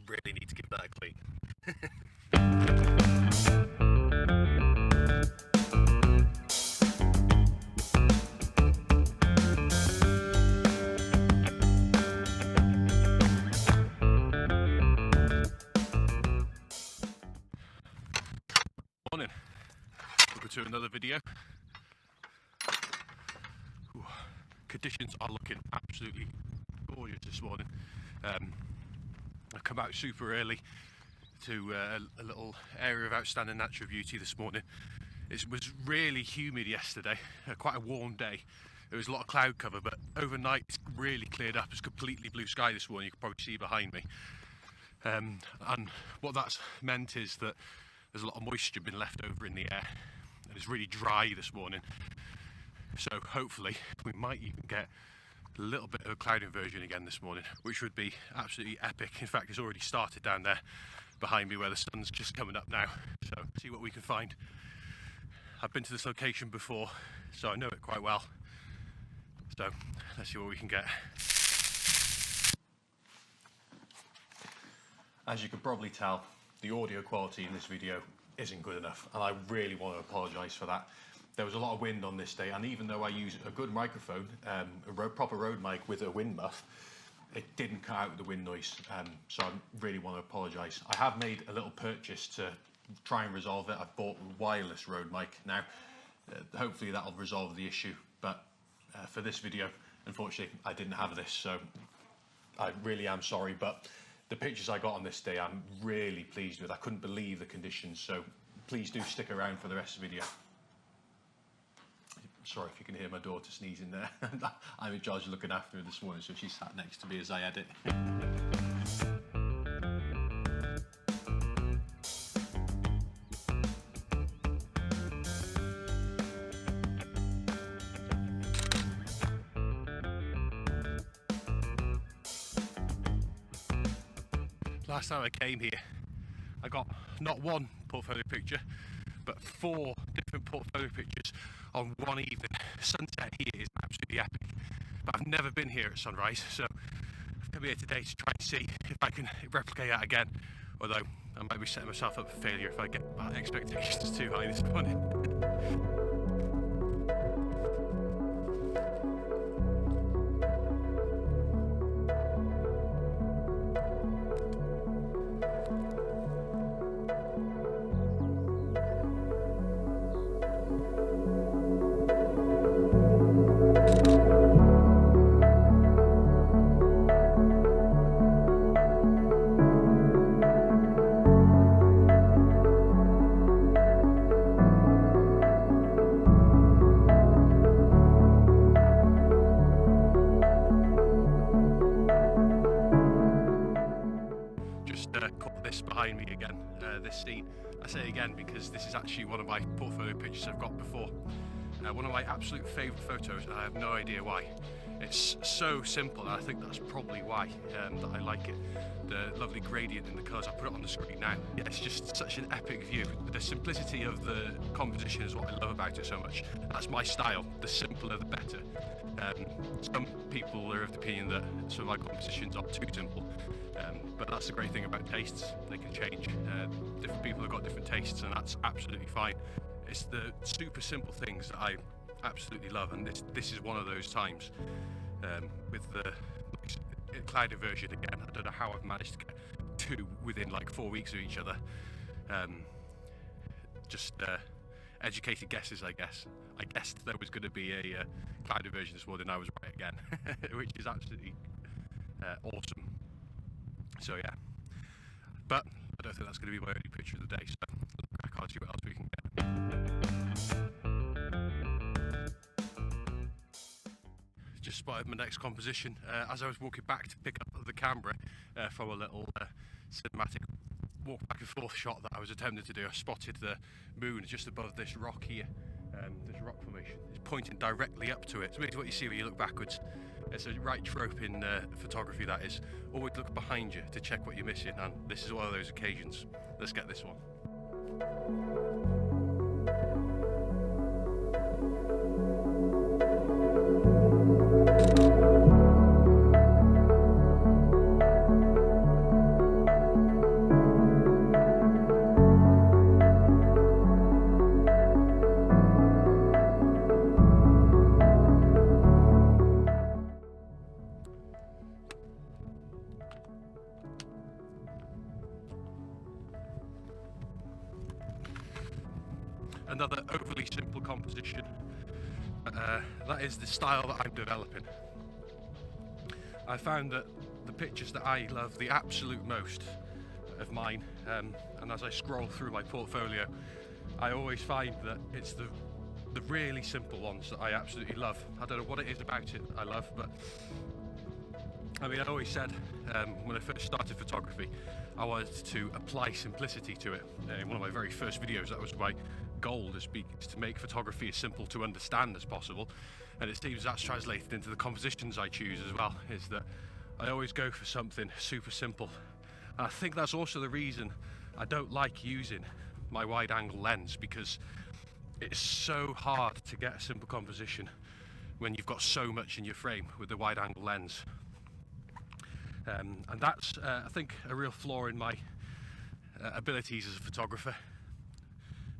really need to give that a clean. Morning. Welcome to another video. Ooh, conditions are looking absolutely gorgeous this morning. I come out super early to a little area of outstanding natural beauty this morning. It was really humid yesterday, quite a warm day. There was a lot of cloud cover, but overnight it's really cleared up. It's completely blue sky this morning. You can probably see behind me. And what that's meant is that there's a lot of moisture been left over in the air, and it's really dry this morning. So hopefully we might even get a little bit of a cloud inversion again this morning, which would be absolutely epic. In fact, it's already started down there behind me where the sun's just coming up now. So see what we can find. I've been to this location before, so I know it quite well. So let's see what we can get. As you can probably tell, the audio quality in this video isn't good enough, and I really want to apologise for that. There was a lot of wind on this day, and even though I use a good microphone, a proper Rode mic with a wind muff, it didn't cut out the wind noise, so I really want to apologise. I have made a little purchase to try and resolve it. I've bought a wireless Rode mic now. Hopefully that'll resolve the issue, but for this video, unfortunately, I didn't have this, so I really am sorry, but the pictures I got on this day I'm really pleased with. I couldn't believe the conditions, so please do stick around for the rest of the video. Sorry if you can hear my daughter sneezing there. I'm in charge of looking after her this morning, so she sat next to me as I edit. Last time I came here, I got not one portfolio picture, but 4 different portfolio pictures on one evening. Sunset here is absolutely epic, but I've never been here at sunrise, so I've come here today to try and see if I can replicate that again, although I might be setting myself up for failure if I get my expectations too high this morning. Caught this behind me again, this scene. I say again because this is actually one of my portfolio pictures I've got before. One of my absolute favourite photos, and I have no idea why. It's so simple, and I think that's probably why that I like it. The lovely gradient in the colours. I'll put it on the screen now. Yeah, it's just such an epic view. The simplicity of the composition is what I love about it so much. That's my style. The simpler the better. Some people are of the opinion that some of my compositions are too simple, but that's the great thing about tastes. They can change. Different people have got different tastes, and that's absolutely fine. It's the super simple things that I absolutely love, and this is one of those times. With the cloud inversion again, I don't know how I've managed to get 2 within like 4 weeks of each other. Just educated guesses, I guess. I guessed there was going to be a cloud inversion this morning, and I was right again, which is absolutely awesome. So yeah, but I don't think that's going to be my only picture of the day, so I can't see what else we can get. Just spotted my next composition as I was walking back to pick up the camera from a little cinematic walk back and forth shot that I was attempting to do. I spotted the moon just above this rock here, this rock formation. It's pointing directly up to it. It's what you see when you look backwards. It's a right trope in photography, that is. Always look behind you to check what you're missing, and this is one of those occasions. Let's get this one. another overly simple composition. That is the style that I'm developing. I found that the pictures that I love the absolute most of mine, and as I scroll through my portfolio, I always find that it's the really simple ones that I absolutely love. I don't know what it is about it I love, but I mean, I always said when I first started photography, I wanted to apply simplicity to it. In one of my very first videos, that was my goal, is to make photography as simple to understand as possible. And it seems that's translated into the compositions I choose as well, is that I always go for something super simple. And I think that's also the reason I don't like using my wide angle lens, because it's so hard to get a simple composition when you've got so much in your frame with the wide angle lens. And that's, I think, a real flaw in my abilities as a photographer.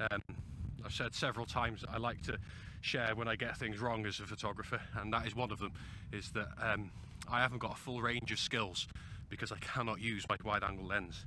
I've said several times that I like to share when I get things wrong as a photographer, and that is one of them, is that I haven't got a full range of skills because I cannot use my wide angle lens.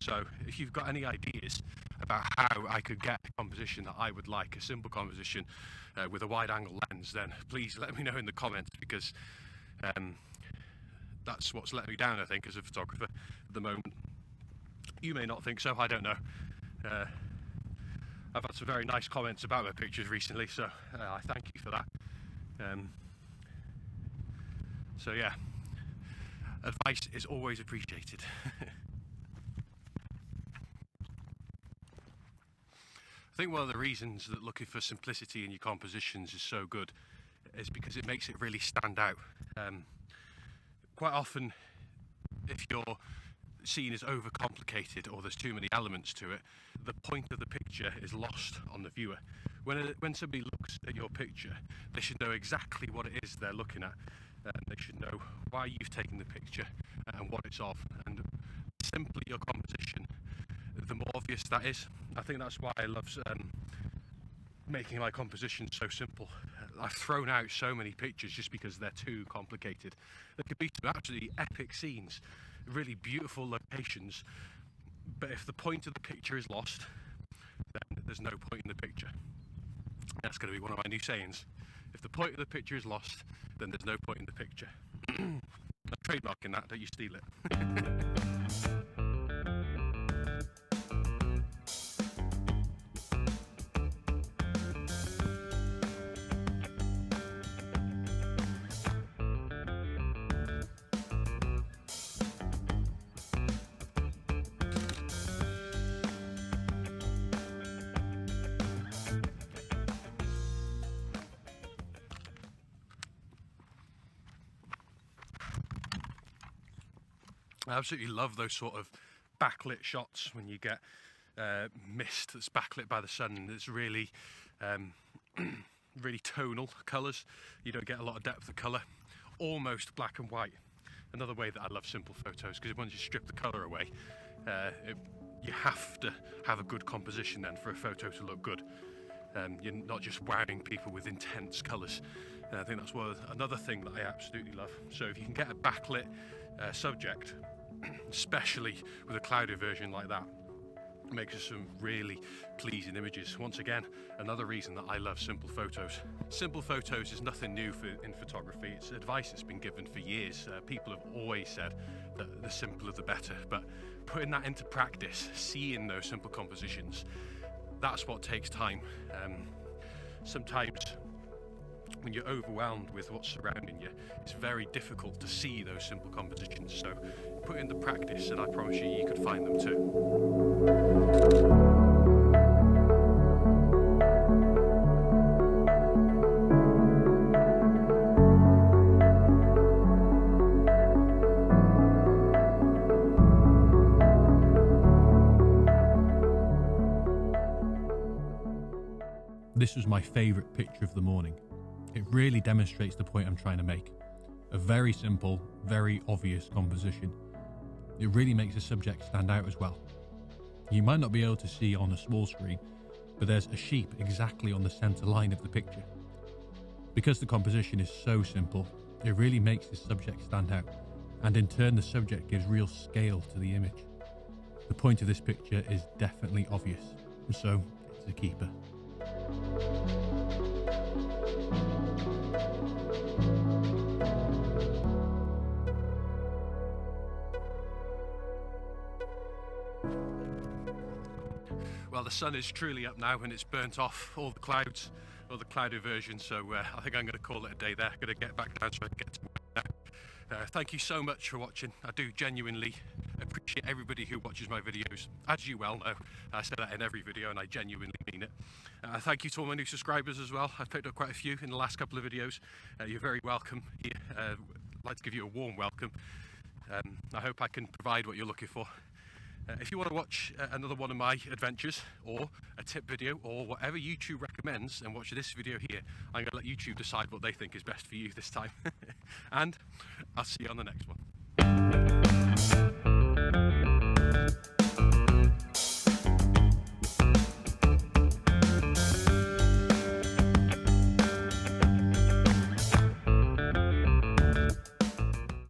So if you've got any ideas about how I could get a composition that I would like, a simple composition with a wide angle lens, then please let me know in the comments, because that's what's let me down, I think, as a photographer at the moment. You may not think so, I don't know. I've had some very nice comments about my pictures recently, so I thank you for that. So yeah, advice is always appreciated. I think one of the reasons that looking for simplicity in your compositions is so good is because it makes it really stand out. Quite often, if you're scene is overcomplicated or there's too many elements to it, the point of the picture is lost on the viewer. When somebody looks at your picture, they should know exactly what it is they're looking at. They should know why you've taken the picture and what it's of. And the simpler your composition, the more obvious that is. I think that's why I love making my compositions so simple. I've thrown out so many pictures just because they're too complicated. There could be some absolutely epic scenes, really beautiful locations, but if the point of the picture is lost, then there's no point in the picture. That's going to be one of my new sayings. If the point of the picture is lost, then there's no point in the picture. I'm trademarking that, don't you steal it. I absolutely love those sort of backlit shots when you get mist that's backlit by the sun. It's really, really tonal colours. You don't get a lot of depth of colour. Almost black and white. Another way that I love simple photos, because once you strip the colour away, you have to have a good composition then for a photo to look good. You're not just wowing people with intense colours. I think that's another thing that I absolutely love. So if you can get a backlit subject, especially with a cloudy version like that, it makes some really pleasing images. Once again, another reason that I love simple photos. Simple photos is nothing new in photography. It's advice that's been given for years. People have always said that the simpler the better, but putting that into practice, seeing those simple compositions, that's what takes time. Sometimes when you're overwhelmed with what's surrounding you, it's very difficult to see those simple compositions. So put in the practice, and I promise you could find them too. This was my favourite picture of the morning. It really demonstrates the point I'm trying to make. A very simple, very obvious composition. It really makes the subject stand out as well. You might not be able to see on a small screen, but there's a sheep exactly on the centre line of the picture. Because the composition is so simple, it really makes the subject stand out, and in turn the subject gives real scale to the image. The point of this picture is definitely obvious. So it's a keeper. Well, the sun is truly up now and it's burnt off all the clouds, all the cloud inversion, so I think I'm going to call it a day there. I'm going to get back down so I can get to work now. Thank you so much for watching. I do genuinely appreciate everybody who watches my videos. As you well know, I say that in every video and I genuinely mean it. Thank you to all my new subscribers as well. I've picked up quite a few in the last couple of videos. You're very welcome here. I'd like to give you a warm welcome. I hope I can provide what you're looking for. If you want to watch another one of my adventures or a tip video or whatever YouTube recommends and watch this video here, I'm going to let YouTube decide what they think is best for you this time. And I'll see you on the next one.